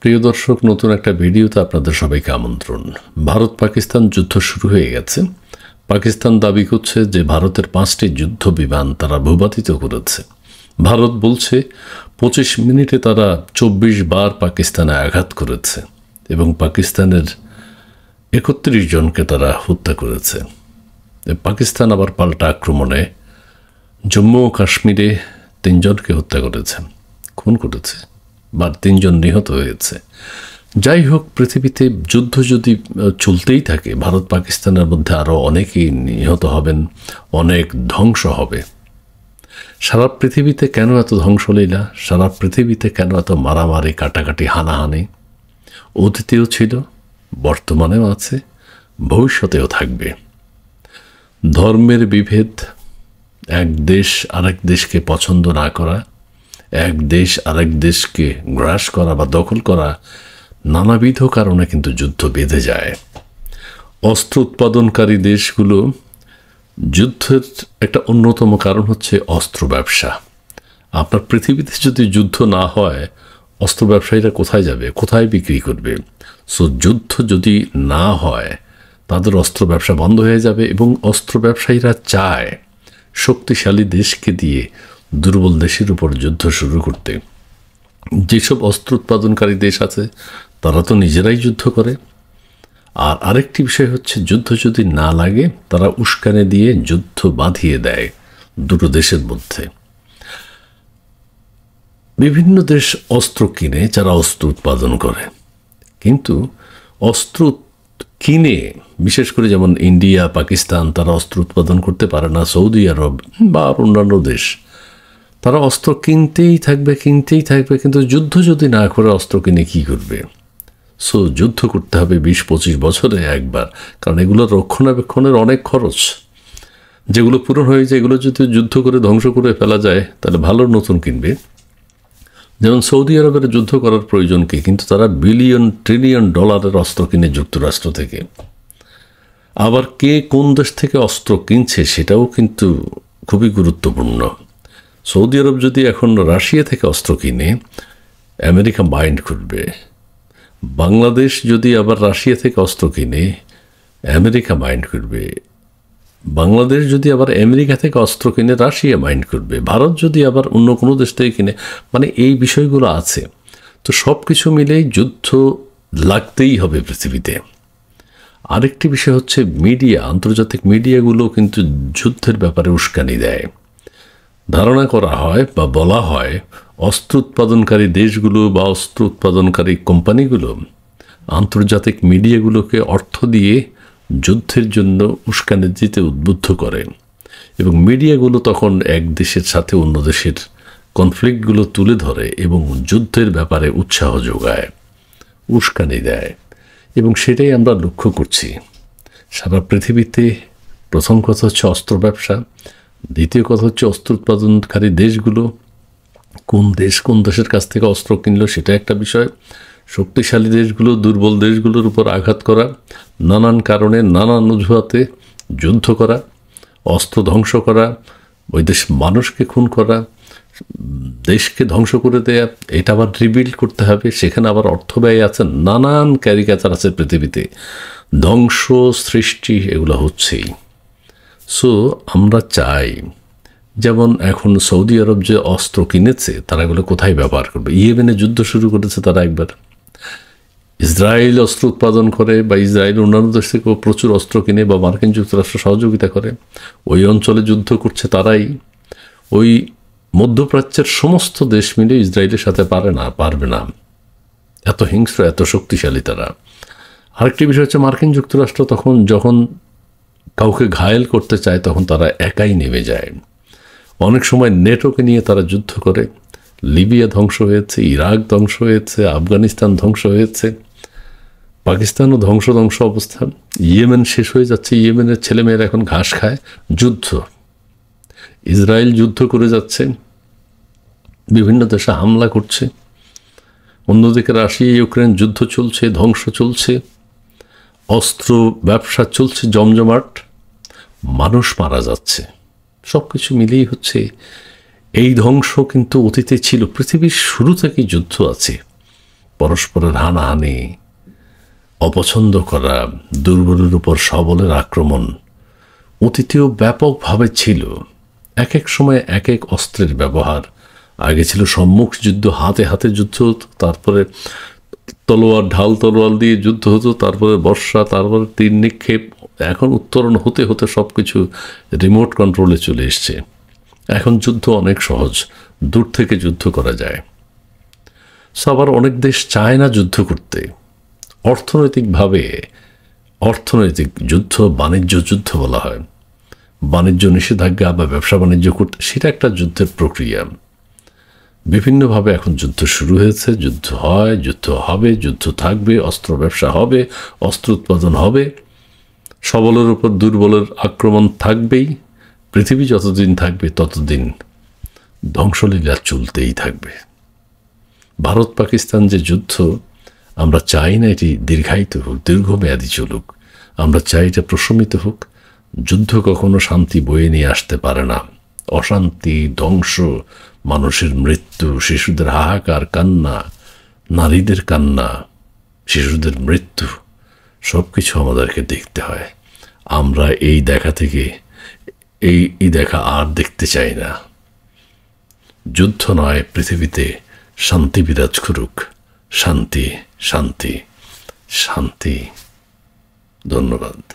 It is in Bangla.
প্রিয় দর্শক, নতুন একটা ভিডিওতে আপনাদের সবাইকে আমন্ত্রণ। ভারত পাকিস্তান যুদ্ধ শুরু হয়ে গেছে। পাকিস্তান দাবি করছে যে ভারতের 5টি যুদ্ধ বিমান তারা ভূপাতিত করেছে। ভারত বলছে 25 মিনিটে তারা 24 বার পাকিস্তানে আঘাত করেছে এবং পাকিস্তানের 31 জনকে তারা হত্যা করেছে। পাকিস্তান আবার পাল্টা আক্রমণে জম্মু ও কাশ্মীরে 3 জনকে হত্যা করেছে, খুন করেছে, বা 3 জন নিহত হয়েছে। যাই হোক, পৃথিবীতে যুদ্ধ যদি চলতেই থাকে, ভারত পাকিস্তানের মধ্যে আরও অনেকেই নিহত হবেন, অনেক ধ্বংস হবে। সারা পৃথিবীতে কেন এত ধ্বংসলীলা? সারা পৃথিবীতে কেন এত মারামারি, কাটাকাটি, হানাহানি? অতীতেও ছিল, বর্তমানেও আছে, ভবিষ্যতেও থাকবে। ধর্মের বিভেদ, এক দেশ আরেক দেশকে পছন্দ না করা, এক দেশ আরেক দেশকে গ্রাস করা বা দখল করা, নানাবিধ কারণে কিন্তু যুদ্ধ বেঁধে যায়। অস্ত্র উৎপাদনকারী দেশগুলো যুদ্ধের একটা অন্যতম কারণ হচ্ছে অস্ত্র ব্যবসা। আপনার পৃথিবীতে যদি যুদ্ধ না হয়, অস্ত্র ব্যবসায়ীরা কোথায় যাবে, কোথায় বিক্রি করবে? সো যুদ্ধ যদি না হয়, তাদের অস্ত্র ব্যবসা বন্ধ হয়ে যাবে এবং অস্ত্র ব্যবসায়ীরা চায় শক্তিশালী দেশকে দিয়ে দুর্বল দেশের উপর যুদ্ধ শুরু করতে। যেসব অস্ত্র উৎপাদনকারী দেশ আছে তারা তো নিজেরাই যুদ্ধ করে। আর আরেকটি বিষয় হচ্ছে, যুদ্ধ যদি না লাগে তারা উস্কানি দিয়ে যুদ্ধ বাঁধিয়ে দেয় দুটো দেশের মধ্যে। বিভিন্ন দেশ অস্ত্র কিনে, যারা অস্ত্র উৎপাদন করে, কিন্তু অস্ত্র কিনে, বিশেষ করে যেমন ইন্ডিয়া, পাকিস্তান, তারা অস্ত্র উৎপাদন করতে পারে না। সৌদি আরব বা অন্যান্য দেশ, তারা অস্ত্র কিনতেই থাকবে, কিন্তু যুদ্ধ যদি না করে অস্ত্র কিনে কী করবে? সো যুদ্ধ করতে হবে 20-25 বছরে একবার, কারণ এগুলোর রক্ষণাবেক্ষণের অনেক খরচ। যেগুলো পূরণ হয়ে যায়, এগুলো যদি যুদ্ধ করে ধ্বংস করে ফেলা যায়, তাহলে ভালো নতুন কিনবে। যেমন সৌদি আরবের যুদ্ধ করার প্রয়োজন কি? কিন্তু তারা বিলিয়ন ট্রিলিয়ন ডলারের অস্ত্র কিনে যুক্তরাষ্ট্র থেকে। আবার কে কোন দেশ থেকে অস্ত্র কিনছে সেটাও কিন্তু খুবই গুরুত্বপূর্ণ। সৌদি আরব যদি এখন রাশিয়া থেকে অস্ত্র কিনে, আমেরিকা মাইন্ড করবে। বাংলাদেশ যদি আবার রাশিয়া থেকে অস্ত্র কিনে, আমেরিকা মাইন্ড করবে। বাংলাদেশ যদি আবার আমেরিকা থেকে অস্ত্র কিনে, রাশিয়া মাইন্ড করবে। ভারত যদি আবার অন্য কোনো দেশ থেকে কিনে, মানে এই বিষয়গুলো আছে। তো সব কিছু মিলেই যুদ্ধ লাগতেই হবে পৃথিবীতে। আরেকটি বিষয় হচ্ছে মিডিয়া, আন্তর্জাতিক মিডিয়াগুলো কিন্তু যুদ্ধের ব্যাপারে উস্কানি দেয়। ধারণা করা হয় বা বলা হয়, অস্ত্র উৎপাদনকারী দেশগুলো বা অস্ত্র উৎপাদনকারী কোম্পানিগুলো আন্তর্জাতিক মিডিয়াগুলোকে অর্থ দিয়ে যুদ্ধের জন্য উস্কানি দিতে উদ্বুদ্ধ করে এবং মিডিয়াগুলো তখন এক দেশের সাথে অন্য দেশের কনফ্লিক্টগুলো তুলে ধরে এবং যুদ্ধের ব্যাপারে উৎসাহ যোগায়, উস্কানি দেয়। এবং সেটাই আমরা লক্ষ্য করছি সারা পৃথিবীতে। প্রথম কথা হচ্ছে অস্ত্র ব্যবসা, দ্বিতীয় কথা হচ্ছে অস্ত্র উৎপাদনকারী দেশগুলো কোন দেশের কাছ থেকে অস্ত্র কিনলো সেটা একটা বিষয়। শক্তিশালী দেশগুলো দুর্বল দেশগুলোর উপর আঘাত করা, নানান কারণে, নানান অজুহাতে যুদ্ধ করা, অস্ত্র ধ্বংস করা, ওই দেশ মানুষকে খুন করা, দেশকে ধ্বংস করে দেয়া, এটা আবার রিবিল্ড করতে হবে, সেখানে আবার অর্থ ব্যয় আছে, নানান ক্যারিকাচার আছে পৃথিবীতে, ধ্বংস সৃষ্টি এগুলো হচ্ছেই। সো আমরা চাই, যেমন এখন সৌদি আরব যে অস্ত্র কিনেছে, তারা এগুলো কোথায় ব্যবহার করবে? ইয়েমেনে যুদ্ধ শুরু করেছে তারা একবার। ইসরায়েল অস্ত্র উৎপাদন করে বা ইসরায়েল অন্যান্য দেশ থেকেও প্রচুর অস্ত্র কিনে বা মার্কিন যুক্তরাষ্ট্র সহযোগিতা করে। ওই অঞ্চলে যুদ্ধ করছে তারাই। ওই মধ্যপ্রাচ্যের সমস্ত দেশ মিলে ইসরায়েলের সাথে পারবে না, এত হিংস্র, এত শক্তিশালী তারা। আরেকটি বিষয় হচ্ছে, মার্কিন যুক্তরাষ্ট্র যখন কাউকে ঘায়েল করতে চায়, তখন তারা একাই নেমে যায়। অনেক সময় নেটোকে নিয়ে তারা যুদ্ধ করে। লিবিয়া ধ্বংস হয়েছে, ইরাক ধ্বংস হয়েছে, আফগানিস্তান ধ্বংস হয়েছে, পাকিস্তানও ধ্বংস অবস্থা। ইয়েমেন শেষ হয়ে যাচ্ছে, ইয়েমেনের ছেলেমেয়েরা এখন ঘাস খায়। যুদ্ধ, ইসরায়েল যুদ্ধ করে যাচ্ছে, বিভিন্ন দেশে হামলা করছে। অন্যদিকে রাশিয়া ইউক্রেন যুদ্ধ চলছে, ধ্বংস চলছে, অস্ত্র ব্যবসা চলছে জমজমাট, মানুষ মারা যাচ্ছে। সব কিছু মিলিয়ে হচ্ছে এই ধ্বংস। কিন্তু অতীতে ছিল, পৃথিবীর শুরু থেকেই যুদ্ধ আছে। পরস্পরের হানাহানি, অপছন্দ করা, দুর্বলের উপর সবলের আক্রমণ অতীতেও ব্যাপকভাবে ছিল। এক এক সময় এক এক অস্ত্রের ব্যবহার। আগে ছিল সম্মুখ যুদ্ধ, হাতে হাতে যুদ্ধ হতো, তারপরে তলোয়ার, ঢাল তলোয়ার দিয়ে যুদ্ধ হতো, তারপরে বর্ষা, তারপরে তীর নিক্ষেপ। এখন উত্তরণ হতে হতে সব কিছু রিমোট কন্ট্রোলে চলে এসছে। এখন যুদ্ধ অনেক সহজ, দূর থেকে যুদ্ধ করা যায়। আবার অনেক দেশ চায় না যুদ্ধ করতে। অর্থনৈতিকভাবে অর্থনৈতিক যুদ্ধ, বাণিজ্য যুদ্ধ বলা হয়। বাণিজ্য নিষেধাজ্ঞা বা ব্যবসা বাণিজ্য করতে, সেটা একটা যুদ্ধের প্রক্রিয়া। বিভিন্নভাবে এখন যুদ্ধ শুরু হয়েছে, যুদ্ধ হয়, যুদ্ধ হবে, যুদ্ধ থাকবে, অস্ত্র ব্যবসা হবে, অস্ত্র উৎপাদন হবে, সবলের উপর দুর্বলের আক্রমণ থাকবেই। পৃথিবী যতদিন থাকবে ততদিন ধ্বংসলীলা চলতেই থাকবে। ভারত পাকিস্তান যে যুদ্ধ, আমরা চাই না এটি দীর্ঘায়িত হোক, দীর্ঘমেয়াদী চলুক। আমরা চাই এটা প্রশমিত হোক। যুদ্ধ কখনো শান্তি বয়ে নিয়ে আসতে পারে না। অশান্তি, ধ্বংস, মানুষের মৃত্যু, শিশুদের হাহাকার কান্না, নারীদের কান্না, শিশুদের মৃত্যু, সব কিছু আমাদেরকে দেখতে হয়। আমরা এই দেখা থেকে এই দেখা আর দেখতে চাই না। যুদ্ধ নয়, পৃথিবীতে শান্তি বিরাজ করুক। শান্তি, শান্তি, শান্তি। ধন্যবাদ।